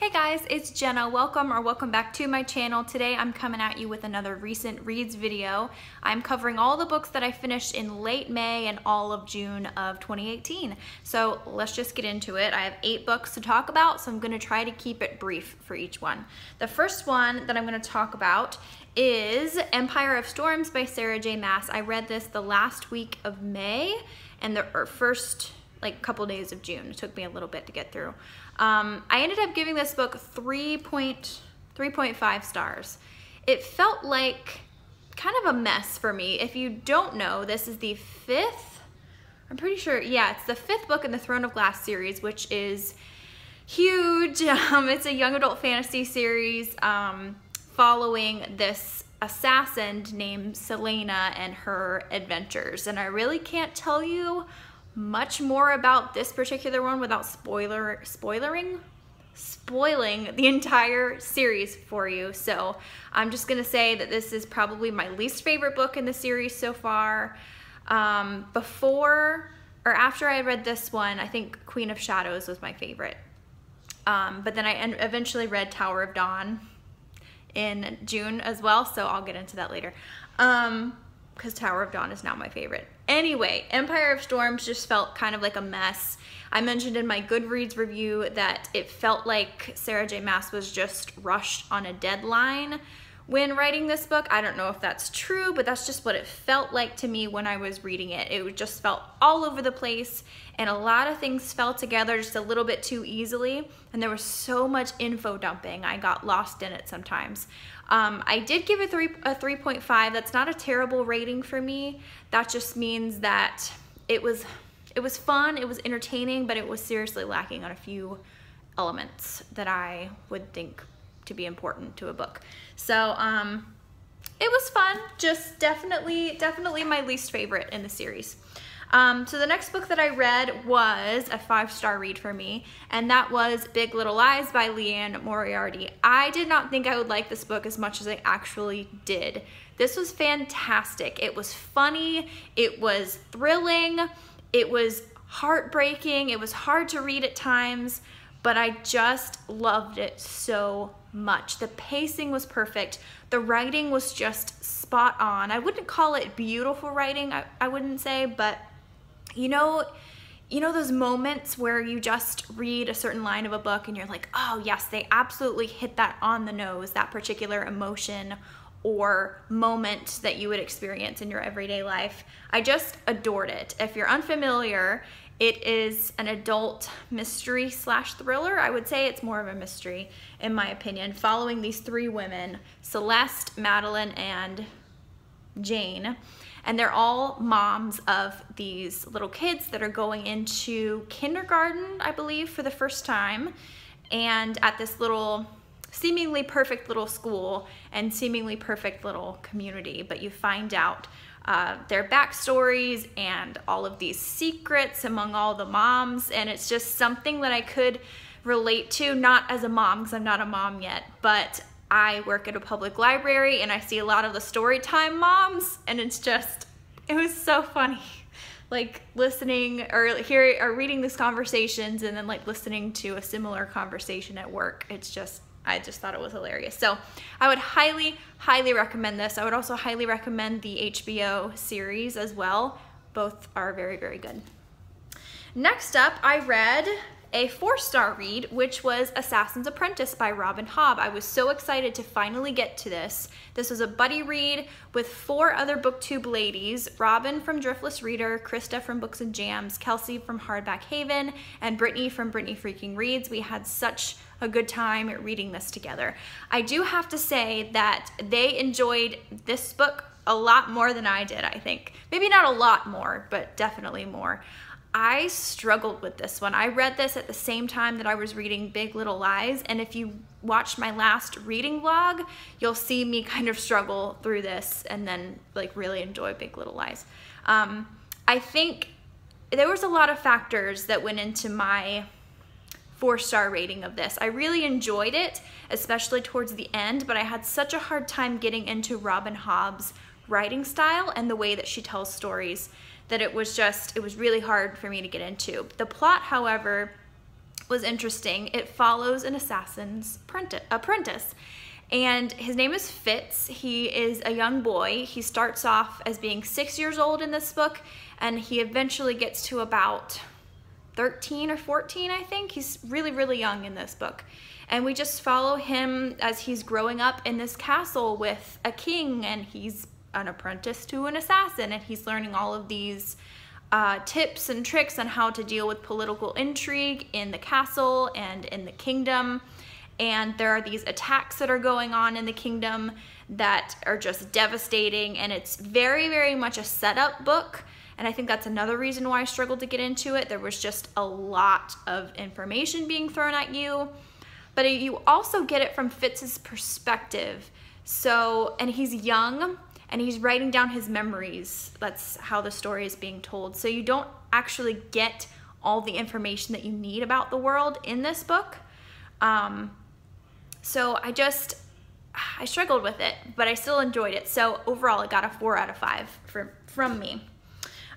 Hey guys, it's Jenna. Welcome back to my channel. Today I'm coming at you with another recent reads video. I'm covering all the books that I finished in late May and all of June of 2018. So let's just get into it. I have 8 books to talk about, so I'm going to try to keep it brief for each one. The first one that I'm going to talk about is Empire of Storms by Sarah J. Maas. I read this the last week of May and the first couple days of June. It took me a little bit to get through. I ended up giving this book 3.5 stars. It felt like kind of a mess for me. If you don't know, this is the 5th, I'm pretty sure, yeah, it's the 5th book in the Throne of Glass series, which is huge. It's a young adult fantasy series following this assassin named Selena and her adventures. And I really can't tell you much more about this particular one without spoiling the entire series for you. So I'm just gonna say that this is probably my least favorite book in the series so far. Before or after I read this one, I think Queen of Shadows was my favorite. But then I eventually read Tower of Dawn in June as well, so I'll get into that later. Because Tower of Dawn is now my favorite. Anyway, Empire of Storms just felt kind of like a mess. I mentioned in my Goodreads review that it felt like Sarah J. Maas was just rushed on a deadline when writing this book. I don't know if that's true, but that's just what it felt like to me when I was reading it. It just felt all over the place, and a lot of things fell together just a little bit too easily, and there was so much info dumping. I got lost in it sometimes. I did give it a 3.5. That's not a terrible rating for me. That just means that it was fun, it was entertaining, but it was seriously lacking on a few elements that I would think to be important to a book. So it was fun, just definitely my least favorite in the series. So the next book that I read was a 5-star read for me, and that was Big Little Lies by Liane Moriarty. I did not think I would like this book as much as I actually did. This was fantastic. It was funny, it was thrilling, it was heartbreaking, it was hard to read at times, but I just loved it so much. The pacing was perfect. The writing was just spot on. I wouldn't call it beautiful writing, I wouldn't say, but you know those moments where you just read a certain line of a book and you're like, oh yes, they absolutely hit that on the nose, that particular emotion or moment that you would experience in your everyday life. I just adored it. If you're unfamiliar, it is an adult mystery / thriller. I would say it's more of a mystery, in my opinion, following these 3 women, Celeste, Madeline, and Jane. And they're all moms of these little kids that are going into kindergarten, I believe, for the first time, and at this little seemingly perfect little school and seemingly perfect little community. But you find out their backstories and all of these secrets among all the moms, and it's just something that I could relate to, not as a mom, because I'm not a mom yet, but I work at a public library and I see a lot of the story time moms, and it was so funny. Like listening or reading these conversations and then like listening to a similar conversation at work. I just thought it was hilarious. So I would highly recommend this. I would also highly recommend the HBO series as well. Both are very good. Next up, I read a 4-star read, which was Assassin's Apprentice by Robin Hobb. I was so excited to finally get to this. This was a buddy read with 4 other BookTube ladies, Robin from Driftless Reader, Krista from Books and Jams, Kelsey from Hardback Haven, and Brittany from Brittany Freaking Reads. We had such a good time reading this together. I do have to say that they enjoyed this book a lot more than I did, I think. Maybe not a lot more, but definitely more. I struggled with this one. I read this at the same time that I was reading Big Little Lies, and if you watched my last reading vlog, you'll see me kind of struggle through this and then like really enjoy Big Little Lies. I think there was a lot of factors that went into my 4-star rating of this. I really enjoyed it, especially towards the end, but I had such a hard time getting into Robin Hobb's writing style and the way that she tells stories that it was really hard for me to get into. The plot, however, was interesting. It follows an assassin's apprentice. And his name is Fitz. He is a young boy. He starts off as being 6 years old in this book, and he eventually gets to about 13 or 14, I think. He's really, really young in this book. And we just follow him as he's growing up in this castle with a king, and he's an apprentice to an assassin, and he's learning all of these tips and tricks on how to deal with political intrigue in the castle and in the kingdom. And there are these attacks that are going on in the kingdom that are just devastating, and it's very, very much a setup book. And I think that's another reason why I struggled to get into it. There was just a lot of information being thrown at you, but you also get it from Fitz's perspective. So, and he's young, and he's writing down his memories. That's how the story is being told. So you don't actually get all the information that you need about the world in this book. So I struggled with it, but I still enjoyed it. So overall, it got a 4 out of 5 from me.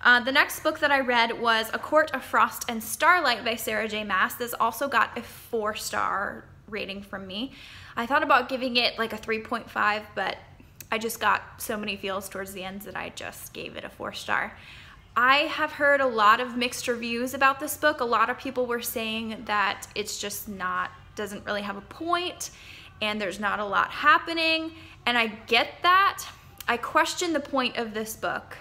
The next book that I read was A Court of Frost and Starlight by Sarah J. Maas. This also got a 4-star rating from me. I thought about giving it like a 3.5, but I just got so many feels towards the end that I just gave it a 4-star. I have heard a lot of mixed reviews about this book. A lot of people were saying that it's just doesn't really have a point, and there's not a lot happening, and I get that. I question the point of this book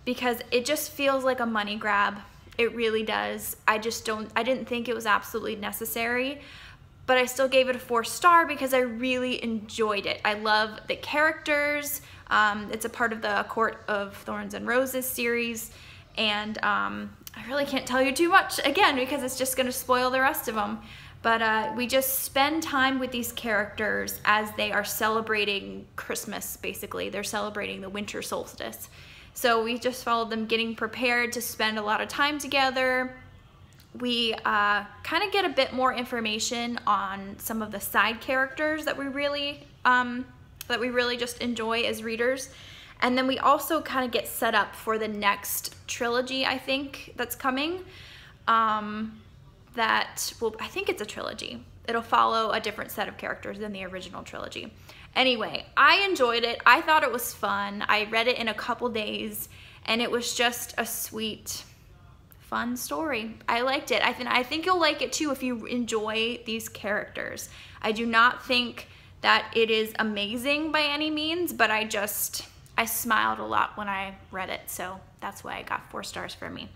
because it just feels like a money grab. It really does. I didn't think it was absolutely necessary, but I still gave it a 4-star because I really enjoyed it. I love the characters. It's a part of the Court of Thorns and Roses series, and I really can't tell you too much, again, because it's just gonna spoil the rest of them. But we just spend time with these characters as they are celebrating Christmas, basically. They're celebrating the winter solstice. So we just follow them getting prepared to spend a lot of time together. We kind of get a bit more information on some of the side characters that we really just enjoy as readers. And then we also kind of get set up for the next trilogy, I think, that's coming. I think it's a trilogy. It'll follow a different set of characters than the original trilogy. Anyway, I enjoyed it. I thought it was fun. I read it in a couple days, and it was just a sweet, fun story. I liked it. I think you'll like it too if you enjoy these characters. I do not think that it is amazing by any means, but I smiled a lot when I read it, so that's why I got 4 stars for me.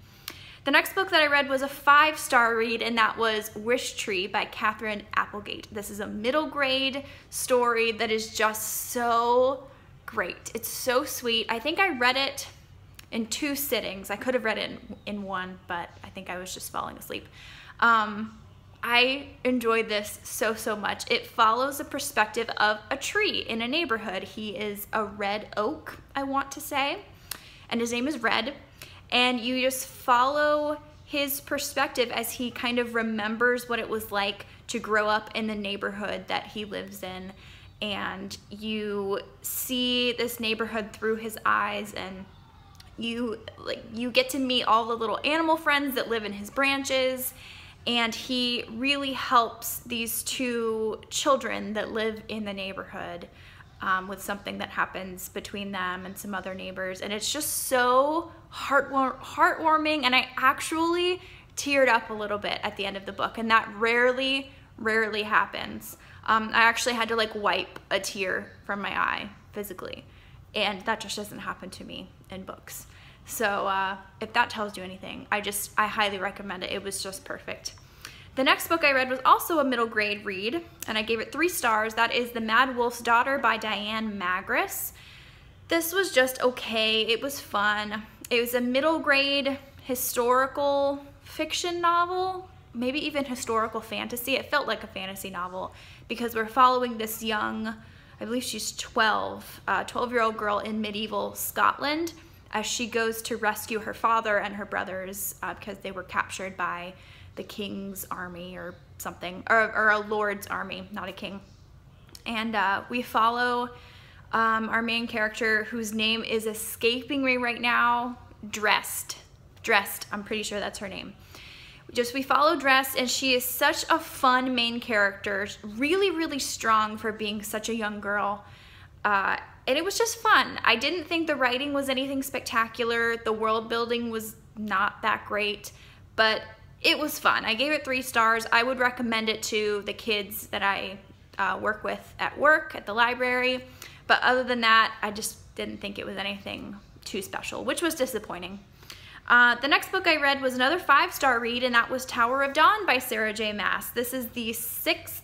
The next book that I read was a 5-star read, and that was Wish Tree by Katherine Applegate. This is a middle grade story that is just so great. It's so sweet. I think I read it in 2 sittings. I could have read it in 1, but I think I was just falling asleep. I enjoyed this so, so much. It follows the perspective of a tree in a neighborhood. He is a red oak, I want to say, and his name is Red. And you just follow his perspective as he kind of remembers what it was like to grow up in the neighborhood that he lives in. And you see this neighborhood through his eyes, and you get to meet all the little animal friends that live in his branches. And he really helps these 2 children that live in the neighborhood with something that happens between them and some other neighbors. And it's just so heartwarming, and I actually teared up a little bit at the end of the book, and that rarely happens. I actually had to like wipe a tear from my eye physically, and that just doesn't happen to me in books. So if that tells you anything, I highly recommend it. It was just perfect. The next book I read was also a middle grade read, and I gave it 3 stars. That is The Mad Wolf's Daughter by Diane Magris. This was just okay. It was fun. It was a middle grade historical fiction novel, maybe even historical fantasy. It felt like a fantasy novel because we're following this young, I believe she's 12-year-old girl in medieval Scotland as she goes to rescue her father and her brothers because they were captured by the king's army or something, or a lord's army, not a king. And we follow our main character, whose name is escaping me right now, Dressed, I'm pretty sure that's her name. we follow Dress, and she is such a fun main character, really, really strong for being such a young girl. And it was just fun. I didn't think the writing was anything spectacular. The world building was not that great, but it was fun. I gave it 3 stars. I would recommend it to the kids that I work with at work, at the library. But other than that, I just didn't think it was anything too special, which was disappointing. The next book I read was another 5-star read, and that was Tower of Dawn by Sarah J. Maas. This is the 6th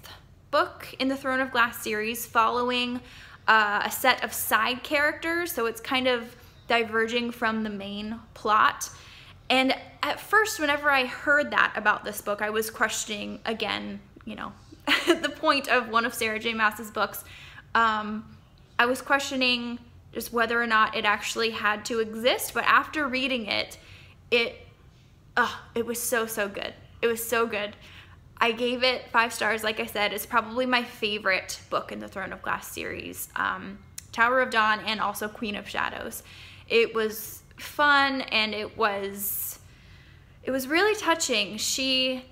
book in the Throne of Glass series, following a set of side characters, so it's kind of diverging from the main plot. And at first, whenever I heard that about this book, I was questioning, again, you know, the point of one of Sarah J. Maas's books. I was questioning just whether or not it actually had to exist, but after reading it, it was so good. It was so good. I gave it 5 stars. Like I said, it's probably my favorite book in the Throne of Glass series. Tower of Dawn and also Queen of Shadows. It was fun, and it was really touching. She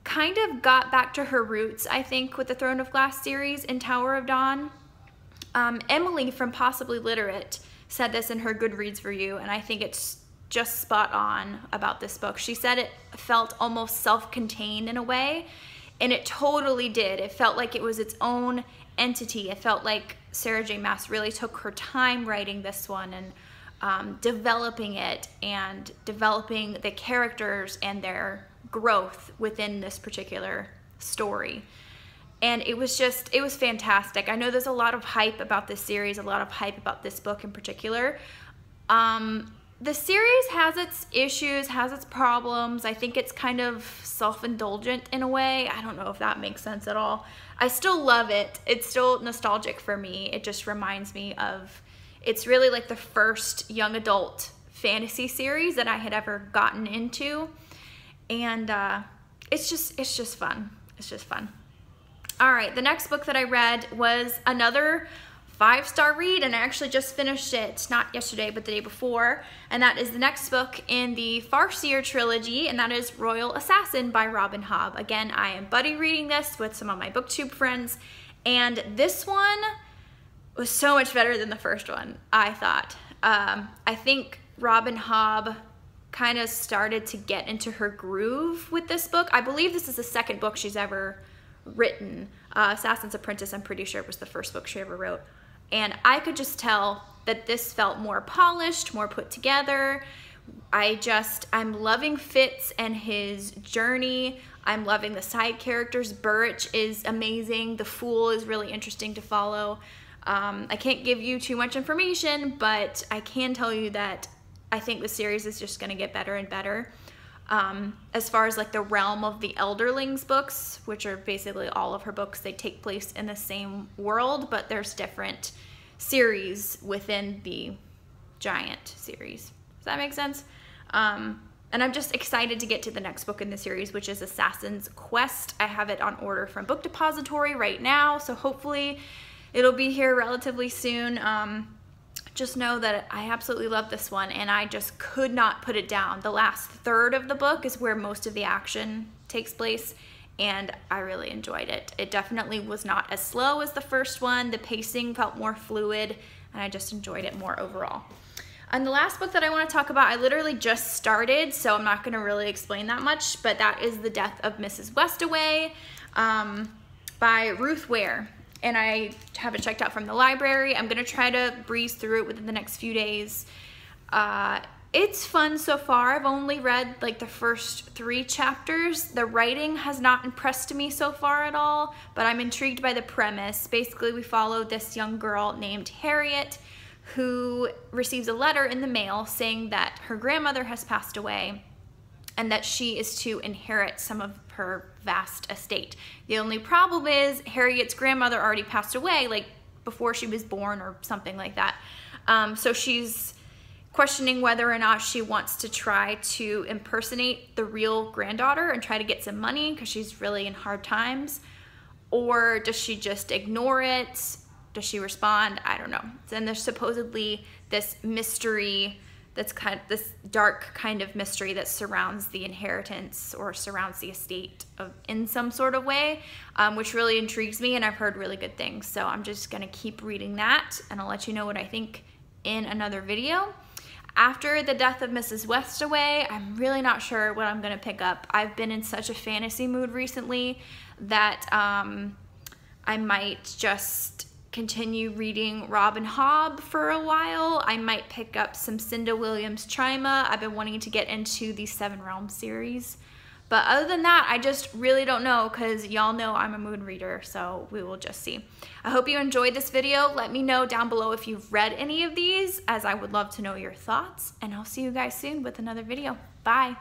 kind of got back to her roots, I think, with the Throne of Glass series in Tower of Dawn. Emily from Possibly Literate said this in her Goodreads review, and I think it's just spot on about this book. She said it felt almost self-contained in a way, and it totally did. It felt like it was its own entity. It felt like Sarah J. Maas really took her time writing this one and developing it and developing the characters and their growth within this particular story. And it was fantastic. I know there's a lot of hype about this series, a lot of hype about this book in particular. The series has its issues, has its problems. I think it's kind of self-indulgent in a way. I don't know if that makes sense at all. I still love it. It's still nostalgic for me. It just reminds me of, it's really like the first young adult fantasy series that I had ever gotten into. And it's just fun. It's just fun. All right, the next book that I read was another 5-star read, and I actually just finished it, not yesterday, but the day before, and that is the next book in the Farseer trilogy, and that is Royal Assassin by Robin Hobb. Again, I am buddy reading this with some of my BookTube friends, and this one was so much better than the first one, I thought. I think Robin Hobb kind of started to get into her groove with this book. I believe this is the 2nd book she's ever written. Assassin's Apprentice, I'm pretty sure, was the first book she ever wrote. And I could just tell that this felt more polished, more put together. I'm loving Fitz and his journey. I'm loving the side characters. Burrich is amazing. The Fool is really interesting to follow. I can't give you too much information, but I can tell you that I think the series is just going to get better and better. As far as like the realm of the Elderlings books, which are basically all of her books, they take place in the same world, but there's different series within the giant series. Does that make sense? And I'm just excited to get to the next book in the series, which is Assassin's Quest. I have it on order from Book Depository right now, so hopefully it'll be here relatively soon. Just know that I absolutely love this one, and I just could not put it down. The last third of the book is where most of the action takes place, and I really enjoyed it. It definitely was not as slow as the first one. The pacing felt more fluid, and I just enjoyed it more overall. And the last book that I want to talk about, I literally just started, so I'm not going to really explain that much, but that is The Death of Mrs. Westaway by Ruth Ware. And I have it checked out from the library. I'm going to try to breeze through it within the next few days. It's fun so far. I've only read like the first 3 chapters. The writing has not impressed me so far at all, but I'm intrigued by the premise. Basically, we follow this young girl named Harriet who receives a letter in the mail saying that her grandmother has passed away and that she is to inherit some of her vast estate. The only problem is Harriet's grandmother already passed away, like before she was born or something like that. So she's questioning whether or not she wants to try to impersonate the real granddaughter and try to get some money because she's really in hard times, or does she just ignore it? Does she respond? I don't know. Then there's supposedly this mystery that's kind of this dark kind of mystery that surrounds the inheritance or surrounds the estate in some sort of way, which really intrigues me, and I've heard really good things. So I'm just gonna keep reading that, and I'll let you know what I think in another video. After the death of Mrs. Westaway, I'm really not sure what I'm gonna pick up. I've been in such a fantasy mood recently that I might just continue reading Robin Hobb for a while. I might pick up some Cinda Williams Chima. I've been wanting to get into the Seven Realms series. But other than that, I just really don't know, because y'all know I'm a mood reader, so we will just see. I hope you enjoyed this video. Let me know down below if you've read any of these, as I would love to know your thoughts, and I'll see you guys soon with another video. Bye.